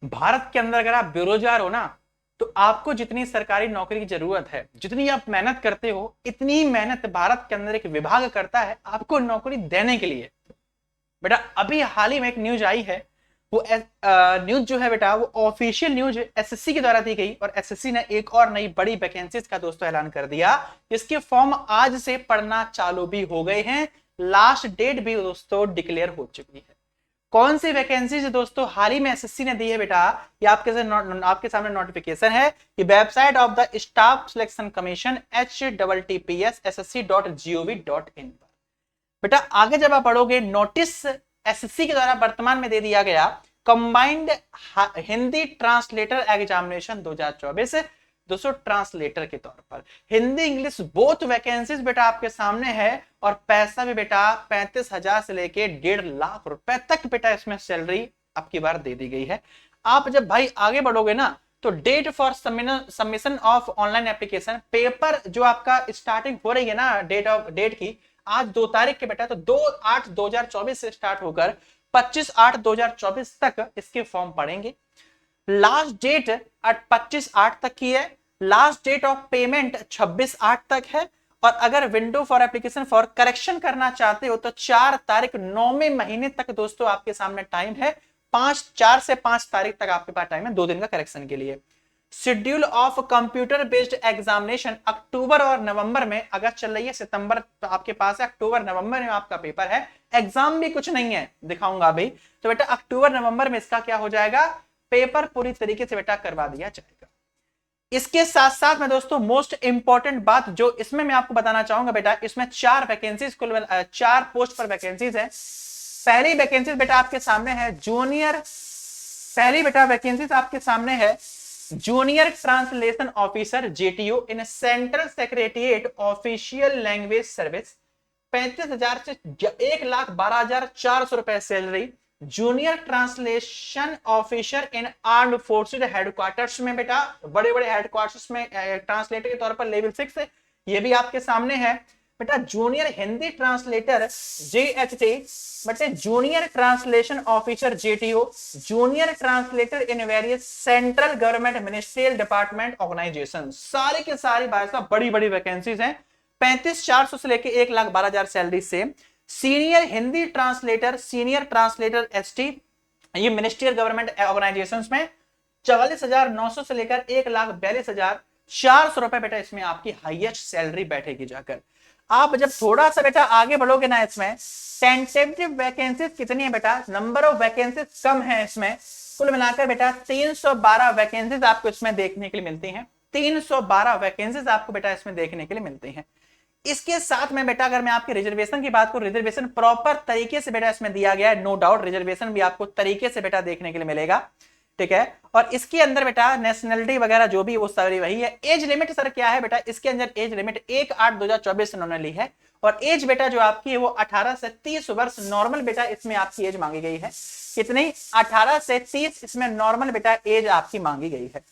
भारत के अंदर अगर आप बेरोजगार हो ना, तो आपको जितनी सरकारी नौकरी की जरूरत है, जितनी आप मेहनत करते हो, इतनी मेहनत भारत के अंदर एक विभाग करता है आपको नौकरी देने के लिए। बेटा अभी हाल ही में एक न्यूज आई है, वो न्यूज जो है बेटा, वो ऑफिशियल न्यूज एसएससी के द्वारा दी गई, और एसएससी ने एक और नई बड़ी वैकेंसीज का दोस्तों ऐलान कर दिया, जिसके फॉर्म आज से पढ़ना चालू भी हो गए हैं। लास्ट डेट भी दोस्तों डिक्लेयर हो चुकी है। कौन सी वैकेंसी है दोस्तों हाल ही में एसएससी ने दी है बेटा, ये आपके सामने नोटिफिकेशन है कि website of the staff selection commission https://ssc.gov.in पर। बेटा आगे जब आप पढ़ोगे, नोटिस एसएससी के द्वारा वर्तमान में दे दिया गया कंबाइंड हिंदी ट्रांसलेटर एग्जामिनेशन 2024 दोस्तों, ट्रांसलेटर के तौर पर हिंदी इंग्लिश बोथ वैकेंसीज बेटा आपके सामने है। और पैसा भी बेटा 35,000 से लेके 1.5 लाख रुपए तक बेटा इसमें सैलरी आपकी बार दे दी गई है। आप जब भाई आगे बढ़ोगे ना, तो date for submission of online application paper जो आपका स्टार्टिंग हो रही है ना, डेट की आज 2 तारीख के बेटा, तो 2/8/2024 से स्टार्ट होकर 25/8/2024 तक इसके फॉर्म पड़ेंगे। लास्ट डेट 25/8 तक की है। लास्ट डेट ऑफ पेमेंट 26/8 तक है। और अगर window for application for correction करना चाहते हो तो 4 तारीख 9वें महीने तक दोस्तों आपके सामने टाइम है। 4 से 5 तारीख तक आपके पास टाइम है 2 दिन का करेक्शन के लिए। Schedule of computer based examination October और नवंबर में, अगस्त चल रही है, सितंबर आपके पास है, अक्टूबर नवंबर में आपका पेपर है। एग्जाम भी कुछ नहीं है, दिखाऊंगा अभी। तो बेटा अक्टूबर नवंबर में इसका क्या हो जाएगा, पेपर पूरी तरीके से बेटा करवा दिया जाएगा। इसके साथ साथ में दोस्तों मोस्ट इंपॉर्टेंट बात जो इसमें मैं आपको बताना चाहूंगा बेटा, इसमें 4 वैकेंसीज कुल 4 पोस्ट पर वैकेंसीज है। पहली वैकेंसीज बेटा आपके सामने है जूनियर, पहली बेटा वैकेंसीज आपके सामने है junior translation officer JTO in central secretariat official language service. 35,000 से 1,12,400 रुपए salary. Junior translation officer in armed forces headquarters में बेटा, बड़े बड़े हेडक्वार्टर्स में ट्रांसलेटर के तौर पर लेवल 6 है, ये भी आपके सामने है बेटा। जूनियर हिंदी ट्रांसलेटर जेएचटी, बटे junior translation officer JTO, junior translator in various central government ministerial department organization. सारी के सारी भाई साहब बड़ी बड़ी वैकेंसीज हैं। 35,400 से लेके 1,12,000 सैलरी से। Senior Hindi translator, senior translator ST, ये मिनिस्ट्रियल गवर्नमेंट ऑर्गेनाइजेशन में 44,900 से लेकर 1,42,400 रुपए बेटा इसमें आपकी हाईएस्ट सैलरी बैठेगी जाकर। आप जब थोड़ा सा बेटा आगे बढ़ोगे ना, इसमें टेंटेटिव वैकेंसीज कितनी है बेटा, नंबर ऑफ वैकेंसीज कम है इसमें। कुल मिलाकर बेटा 312 वैकेंसीज आपको इसमें देखने के लिए मिलती हैं। 312 वैकेंसीज आपको बेटा इसमें देखने के लिए मिलती हैं। इसके साथ में बेटा अगर मैं आपके रिजर्वेशन की बात करूं, रिजर्वेशन प्रॉपर तरीके से बेटा इसमें दिया गया है, नो डाउट रिजर्वेशन भी आपको तरीके से बेटा देखने के लिए मिलेगा, ठीक है। और इसके अंदर बेटा नेशनलिटी वगैरह जो भी वो सारी वही है। एज लिमिट सर क्या है बेटा, इसके अंदर एज लिमिट 1/8/2024 इन्होंने ली है। और एज बेटा जो आपकी है वो 18 से 30 वर्ष नॉर्मल बेटा इसमें आपकी एज मांगी गई है। कितनी, 18 से 30 इसमें नॉर्मल बेटा एज आपकी मांगी गई है।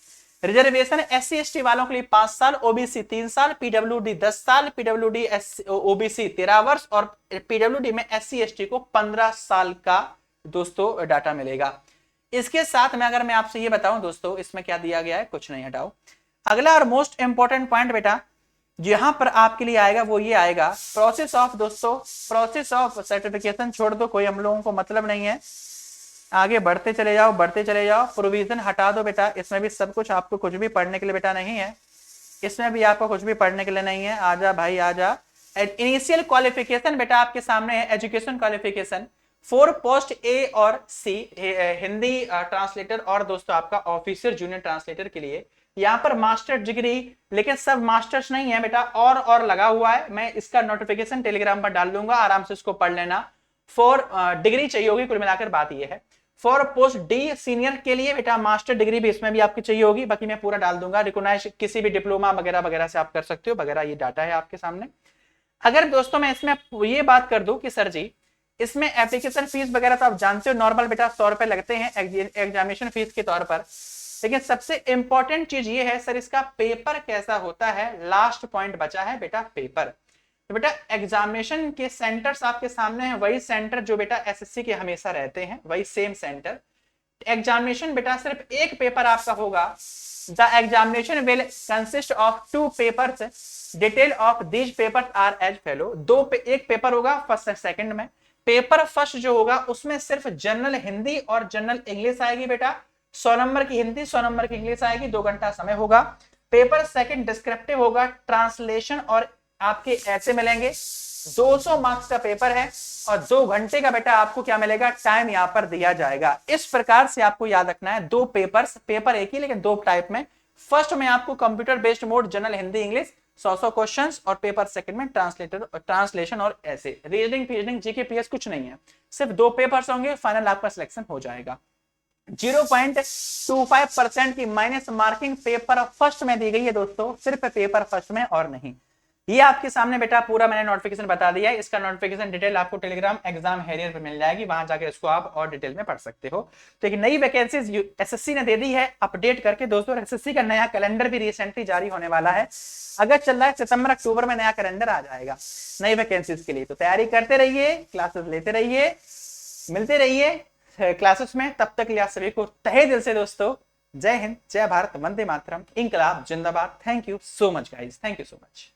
रिजर्वेशन एससी एसटी वालों के लिए 5 साल, ओबीसी 3 साल, पीडब्ल्यूडी 10 साल, पीडब्ल्यूडी ओबीसी 13 वर्ष, और पीडब्ल्यूडी में एससी एसटी को 15 साल का दोस्तों डाटा मिलेगा। इसके साथ में अगर मैं आपसे ये बताऊं दोस्तों, इसमें क्या दिया गया है, कुछ नहीं, हटाओ। अगला और मोस्ट इंपॉर्टेंट पॉइंट बेटा यहां पर आपके लिए आएगा, वो ये आएगा प्रोसेस ऑफ दोस्तों, प्रोसेस ऑफ सर्टिफिकेशन छोड़ दो, कोई हम लोगों को मतलब नहीं है। आगे बढ़ते चले जाओ, बढ़ते चले जाओ। प्रोविजन हटा दो बेटा, इसमें भी सब कुछ आपको कुछ भी पढ़ने के लिए बेटा नहीं है, इसमें भी आपको कुछ भी पढ़ने के लिए नहीं है। आजा भाई आजा। इनिशियल क्वालिफिकेशन बेटा आपके सामने है, एजुकेशन क्वालिफिकेशन फॉर पोस्ट ए और सी हिंदी ट्रांसलेटर, और दोस्तों आपका ऑफिसर जूनियर ट्रांसलेटर के लिए यहाँ पर मास्टर डिग्री, लेकिन सब मास्टर्स नहीं है बेटा, और लगा हुआ है। मैं इसका नोटिफिकेशन टेलीग्राम पर डाल दूंगा, आराम से इसको पढ़ लेना। फॉर डिग्री चाहिए होगी, कुल मिलाकर बात यह है। फॉर पोस्ट डी सीनियर के लिए बेटा मास्टर डिग्री भी इसमें भी आपकी चाहिए होगी, बाकी मैं पूरा डाल दूंगा। रिकॉग्नाइज किसी भी डिप्लोमा वगैरह वगैरह से आप कर सकते हो वगैरह, ये डाटा है आपके सामने। अगर दोस्तों मैं इसमें ये बात कर दूं कि सर जी इसमें एप्लीकेशन फीस वगैरह तो आप जानते हो नॉर्मल बेटा 100 रुपए लगते हैं एग्जामिनेशन फीस के तौर पर, लेकिन सबसे इंपॉर्टेंट चीज ये है सर इसका पेपर कैसा होता है। लास्ट पॉइंट बचा है बेटा पेपर। तो बेटा एग्जामिनेशन के सेंटर्स आपके सामने हैं, वही सेंटर जो बेटा एसएससी के हमेशा रहते हैं, वही सेम सेंटर। एग्जामिनेशन बेटा सिर्फ एक पेपर आपका होगा। The examination will consist of 2 papers, detail of these papers are as follow. एक पेपर होगा फर्स्ट एंड सेकंड में। पेपर फर्स्ट जो होगा उसमें सिर्फ जनरल हिंदी और जनरल इंग्लिश आएगी बेटा, 100 नंबर की हिंदी 100 नंबर की इंग्लिश आएगी, 2 घंटा समय होगा। पेपर सेकंड डिस्क्रिप्टिव होगा, ट्रांसलेशन और आपके ऐसे मिलेंगे। 200 मार्क्स का पेपर है और 2 घंटे का बेटा आपको क्या मिलेगा, टाइम यहां पर दिया जाएगा। इस प्रकार से आपको याद रखना है, 2 पेपर्स, पेपर एक ही लेकिन 2 टाइप में। फर्स्ट में आपको computer based mode general Hindi English 100 questions, और पेपर सेकंड में ट्रांसलेशन और ऐसे रीजनिंग फीजनिंग जीके पीएस कुछ नहीं है, सिर्फ 2 पेपर्स होंगे, फाइनल आपका सिलेक्शन हो जाएगा। 0.25% की माइनस मार्किंग पेपर फर्स्ट में दी गई है दोस्तों, सिर्फ पेपर फर्स्ट में और नहीं। ये आपके सामने बेटा पूरा मैंने नोटिफिकेशन बता दिया है। इसका नोटिफिकेशन डिटेल आपको टेलीग्राम एग्जाम हैरियर पे मिल जाएगी, वहां जाकर इसको आप और डिटेल में पढ़ सकते हो। तो एक नई वैकेंसीज एसएससी ने दे दी है अपडेट करके दोस्तों। एसएससी का नया कैलेंडर भी रिसेंटली जारी होने वाला है, अगर चल रहा है सितंबर अक्टूबर में नया कैलेंडर आ जाएगा नई वैकेंसीज के लिए। तो तैयारी करते रहिए, क्लासेस लेते रहिए, मिलते रहिए क्लासेस में। तब तक लिया सभी को तहे दिल से दोस्तों जय हिंद, जय भारत, वंदे मातरम, इंकलाब जिंदाबाद। Thank you so much guys, thank you so much.